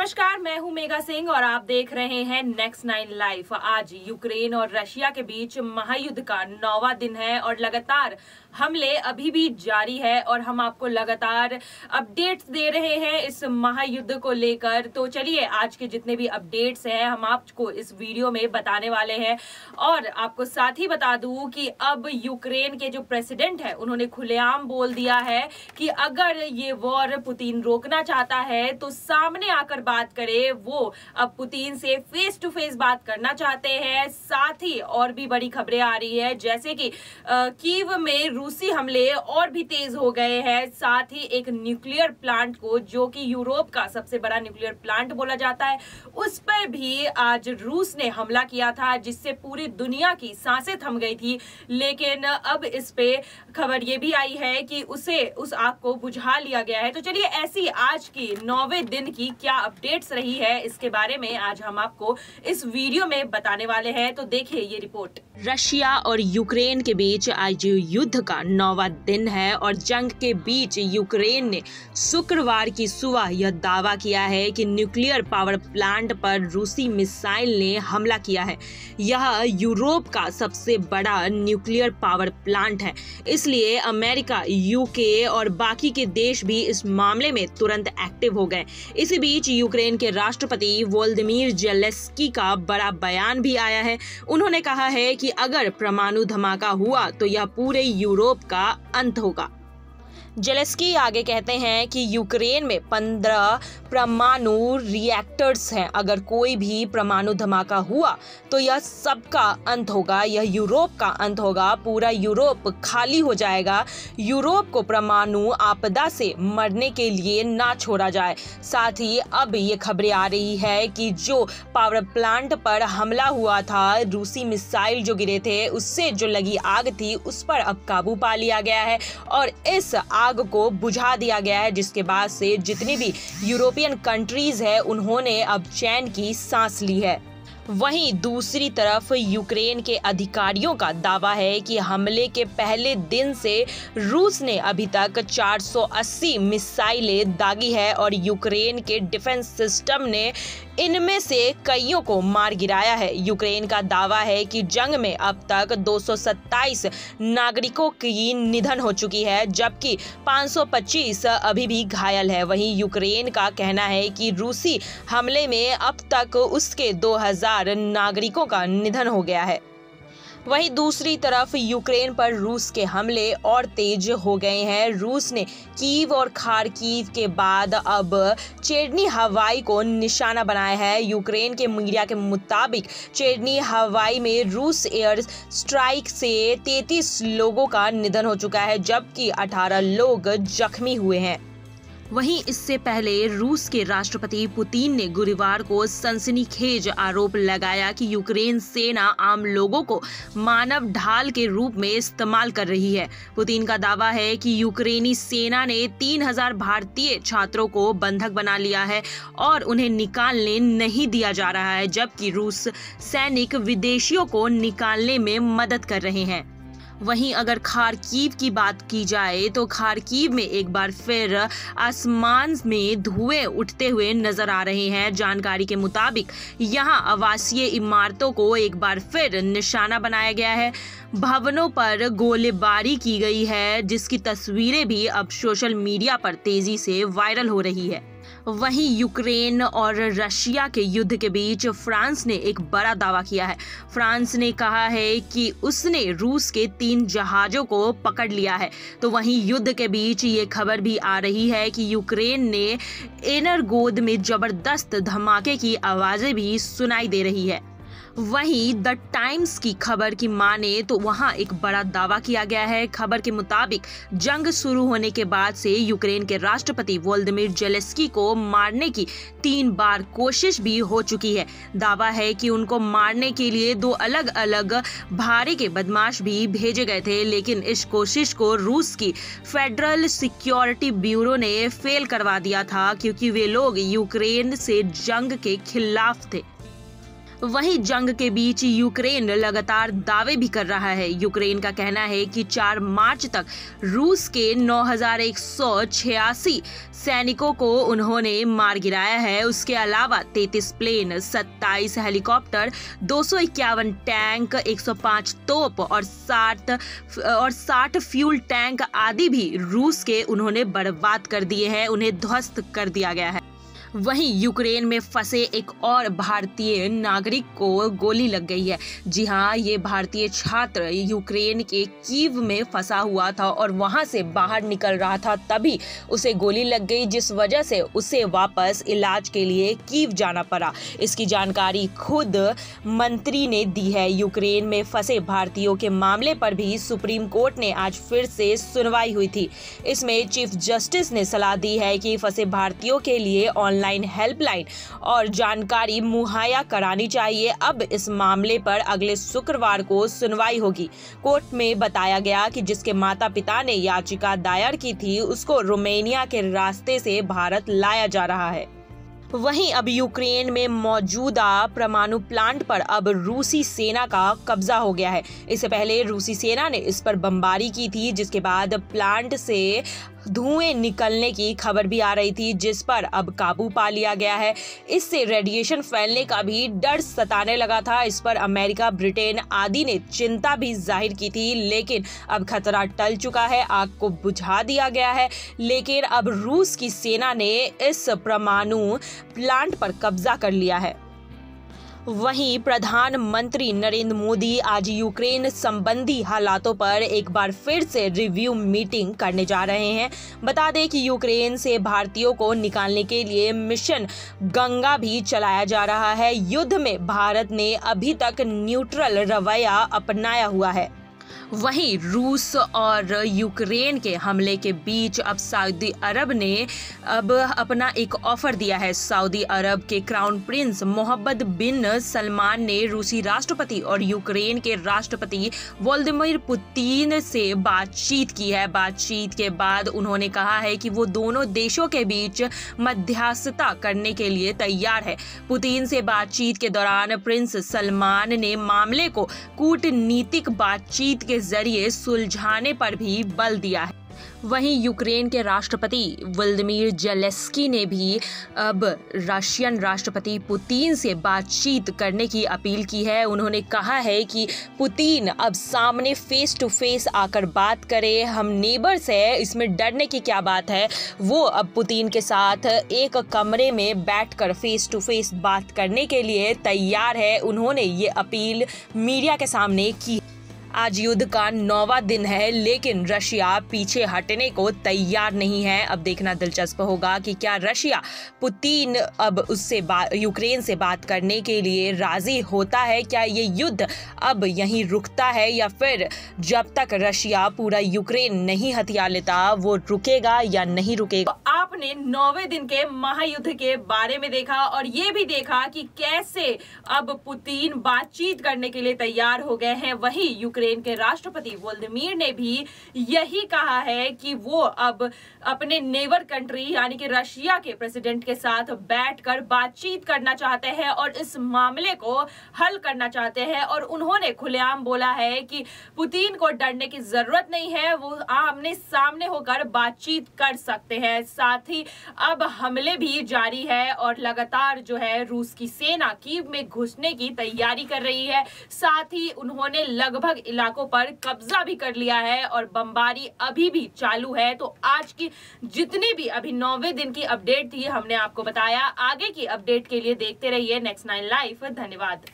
नमस्कार, मैं हूं मेघा सिंह और आप देख रहे हैं नेक्स्ट 9 लाइव। आज यूक्रेन और रशिया के बीच महायुद्ध का 9वां दिन है और लगातार हमले अभी भी जारी है और हम आपको लगातार अपडेट्स दे रहे हैं इस महायुद्ध को लेकर। तो चलिए आज के जितने भी अपडेट्स हैं हम आपको इस वीडियो में बताने वाले हैं और आपको साथ ही बता दूं कि अब यूक्रेन के जो प्रेसिडेंट है उन्होंने खुलेआम बोल दिया है कि अगर ये वॉर पुतिन रोकना चाहता है तो सामने आकर बात करे। वो अब पुतिन से फेस टू फेस बात करना चाहते हैं। साथ ही और भी बड़ी खबरें आ रही है, जैसे कि कीव में रूसी हमले और भी तेज हो गए हैं। साथ ही एक न्यूक्लियर प्लांट को, जो कि यूरोप का सबसे बड़ा न्यूक्लियर प्लांट बोला जाता है, उस पर भी आज रूस ने हमला किया था, जिससे पूरी दुनिया की सांसें थम गई थी। लेकिन अब इस पे खबर ये भी आई है कि उस आग को बुझा लिया गया है। तो चलिए ऐसी आज की 9वें दिन की क्या अपडेट्स रही है इसके बारे में आज हम आपको इस वीडियो में बताने वाले हैं। तो देखिए ये रिपोर्ट। रशिया और यूक्रेन के बीच आज युद्ध का 9वां दिन है और जंग के बीच यूक्रेन ने शुक्रवार की सुबह यह दावा किया है कि न्यूक्लियर पावर प्लांट पर रूसी मिसाइल ने हमला किया है। यह यूरोप का सबसे बड़ा न्यूक्लियर पावर प्लांट है, इसलिए अमेरिका, यूके और बाकी के देश भी इस मामले में तुरंत एक्टिव हो गए। इसी बीच यूक्रेन के राष्ट्रपति वोलोदिमीर ज़ेलेंस्की का बड़ा बयान भी आया है। उन्होंने कहा है कि अगर परमाणु धमाका हुआ तो यह पूरे यूरोप का अंत होगा। ज़ेलेंस्की आगे कहते हैं कि यूक्रेन में 15 परमाणु रिएक्टर्स हैं। अगर कोई भी परमाणु धमाका हुआ तो यह सबका अंत होगा, यह यूरोप का अंत होगा, पूरा यूरोप खाली हो जाएगा। यूरोप को परमाणु आपदा से मरने के लिए ना छोड़ा जाए। साथ ही अब ये खबरें आ रही है कि जो पावर प्लांट पर हमला हुआ था, रूसी मिसाइल जो गिरे थे, उससे जो लगी आग थी उस पर अब काबू पा लिया गया है और इस आग को बुझा दिया गया है, जिसके बाद से जितनी भी यूरोपियन कंट्रीज है उन्होंने अब चैन की सांस ली है। वहीं दूसरी तरफ यूक्रेन के अधिकारियों का दावा है कि हमले के पहले दिन से रूस ने अभी तक 480 मिसाइलें दागी है और यूक्रेन के डिफेंस सिस्टम ने इनमें से कईयों को मार गिराया है। यूक्रेन का दावा है कि जंग में अब तक 227 नागरिकों की निधन हो चुकी है, जबकि 525 अभी भी घायल है। वहीं यूक्रेन का कहना है कि रूसी हमले में अब तक उसके 2000 नागरिकों का निधन हो गया है। वहीं दूसरी तरफ यूक्रेन पर रूस के हमले और तेज हो गए हैं। रूस ने कीव और खार्किव के बाद अब चेरनी हवाई को निशाना बनाया है। यूक्रेन के मीडिया के मुताबिक चेरनी हवाई में रूस एयर स्ट्राइक से 33 लोगों का निधन हो चुका है, जबकि 18 लोग जख्मी हुए हैं। वहीं इससे पहले रूस के राष्ट्रपति पुतिन ने गुरुवार को सनसनीखेज आरोप लगाया कि यूक्रेन सेना आम लोगों को मानव ढाल के रूप में इस्तेमाल कर रही है। पुतिन का दावा है कि यूक्रेनी सेना ने 3000 भारतीय छात्रों को बंधक बना लिया है और उन्हें निकालने नहीं दिया जा रहा है, जबकि रूस सैनिक विदेशियों को निकालने में मदद कर रहे हैं। वहीं अगर खार्किव की बात की जाए तो खार्किव में एक बार फिर आसमान में धुएं उठते हुए नजर आ रहे हैं। जानकारी के मुताबिक यहां आवासीय इमारतों को एक बार फिर निशाना बनाया गया है। भवनों पर गोलीबारी की गई है, जिसकी तस्वीरें भी अब सोशल मीडिया पर तेजी से वायरल हो रही है। वहीं यूक्रेन और रशिया के युद्ध के बीच फ्रांस ने एक बड़ा दावा किया है। फ्रांस ने कहा है कि उसने रूस के 3 जहाजों को पकड़ लिया है। तो वहीं युद्ध के बीच ये खबर भी आ रही है कि यूक्रेन ने एनरगोद में जबरदस्त धमाके की आवाजें भी सुनाई दे रही है। वहीं द टाइम्स की खबर की माने तो वहां एक बड़ा दावा किया गया है। खबर के मुताबिक जंग शुरू होने के बाद से यूक्रेन के राष्ट्रपति वोलोदिमीर ज़ेलेंस्की को मारने की 3 बार कोशिश भी हो चुकी है। दावा है कि उनको मारने के लिए 2 अलग अलग भारे के बदमाश भी भेजे गए थे, लेकिन इस कोशिश को रूस की फेडरल सिक्योरिटी ब्यूरो ने फेल करवा दिया था, क्योंकि वे लोग यूक्रेन से जंग के खिलाफ थे। वहीं जंग के बीच यूक्रेन लगातार दावे भी कर रहा है। यूक्रेन का कहना है कि 4 मार्च तक रूस के 9,186 सैनिकों को उन्होंने मार गिराया है। उसके अलावा 33 प्लेन, 27 हेलीकॉप्टर, 251 टैंक, 105 तोप और 60 फ्यूल टैंक आदि भी रूस के उन्होंने बर्बाद कर दिए हैं, उन्हें ध्वस्त कर दिया गया है। वहीं यूक्रेन में फंसे एक और भारतीय नागरिक को गोली लग गई है। जी हाँ, ये भारतीय छात्र यूक्रेन के कीव में फंसा हुआ था और वहां से बाहर निकल रहा था, तभी उसे गोली लग गई, जिस वजह से उसे वापस इलाज के लिए कीव जाना पड़ा। इसकी जानकारी खुद मंत्री ने दी है। यूक्रेन में फंसे भारतीयों के मामले पर भी सुप्रीम कोर्ट ने आज फिर से सुनवाई हुई थी। इसमें चीफ जस्टिस ने सलाह दी है कि फंसे भारतीयों के लिए ऑनलाइन हेल्पलाइन और जानकारी मुहैया करानी चाहिए। अब इस मामले पर अगले शुक्रवार को सुनवाई होगी। कोर्ट में बताया गया कि जिसके माता पिता ने याचिका दायर की थी, उसको रोमानिया के रास्ते से भारत लाया जा रहा है। वहीं अब यूक्रेन में मौजूदा परमाणु प्लांट पर अब रूसी सेना का कब्जा हो गया है। इससे पहले रूसी सेना ने इस पर बमबारी की थी, जिसके बाद प्लांट से धुएं निकलने की खबर भी आ रही थी, जिस पर अब काबू पा लिया गया है। इससे रेडिएशन फैलने का भी डर सताने लगा था। इस पर अमेरिका, ब्रिटेन आदि ने चिंता भी जाहिर की थी, लेकिन अब खतरा टल चुका है, आग को बुझा दिया गया है। लेकिन अब रूस की सेना ने इस परमाणु प्लांट पर कब्जा कर लिया है। वहीं प्रधानमंत्री नरेंद्र मोदी आज यूक्रेन संबंधी हालातों पर एक बार फिर से रिव्यू मीटिंग करने जा रहे हैं। बता दें कि यूक्रेन से भारतीयों को निकालने के लिए मिशन गंगा भी चलाया जा रहा है। युद्ध में भारत ने अभी तक न्यूट्रल रवैया अपनाया हुआ है। वहीं रूस और यूक्रेन के हमले के बीच अब सऊदी अरब ने अब अपना एक ऑफर दिया है। सऊदी अरब के क्राउन प्रिंस मोहम्मद बिन सलमान ने रूसी राष्ट्रपति और यूक्रेन के राष्ट्रपति व्लादिमीर पुतिन से बातचीत की है। बातचीत के बाद उन्होंने कहा है कि वो दोनों देशों के बीच मध्यस्थता करने के लिए तैयार है। पुतिन से बातचीत के दौरान प्रिंस सलमान ने मामले को कूटनीतिक बातचीत के जरिए सुलझाने पर भी बल दिया है। वहीं यूक्रेन के राष्ट्रपति व्लादिमीर ज़ेलेंस्की ने भी अब रशियन राष्ट्रपति पुतिन से बातचीत करने की अपील की है। उन्होंने कहा है कि पुतिन अब सामने फेस टू फेस आकर बात करे, हम नेबर्स है, इसमें डरने की क्या बात है। वो अब पुतिन के साथ एक कमरे में बैठकर फेस टू फेस बात करने के लिए तैयार है। उन्होंने ये अपील मीडिया के सामने की। आज युद्ध का 9वां दिन है, लेकिन रशिया पीछे हटने को तैयार नहीं है। अब देखना दिलचस्प होगा कि क्या रशिया पुतिन अब उससे यूक्रेन से बात करने के लिए राजी होता है। क्या ये युद्ध अब यहीं रुकता है या फिर जब तक रशिया पूरा यूक्रेन नहीं हथिया लेता वो रुकेगा या नहीं रुकेगा। तो आपने 9वें दिन के महायुद्ध के बारे में देखा और ये भी देखा कि कैसे अब पुतिन बातचीत करने के लिए तैयार हो गए हैं। वहीं यूक्रेन के राष्ट्रपति व्लादिमीर ने भी यही कहा है कि वो अब अपने नेबर कंट्री यानी कि रशिया के प्रेसिडेंट के साथ बैठकर बातचीत करना चाहते हैं और इस मामले को हल करना चाहते हैं। और उन्होंने खुलेआम बोला है कि पुतिन को डरने की जरूरत नहीं है, वो आमने सामने होकर बातचीत कर सकते हैं। साथ ही अब हमले भी जारी है और लगातार जो है रूस की सेना कीव में घुसने की तैयारी कर रही है। साथ ही उन्होंने लगभग इलाकों पर कब्जा भी कर लिया है और बमबारी अभी भी चालू है। तो आज की जितनी भी अभी 9वें दिन की अपडेट थी हमने आपको बताया। आगे की अपडेट के लिए देखते रहिए नेक्स्ट 9 लाइव। धन्यवाद।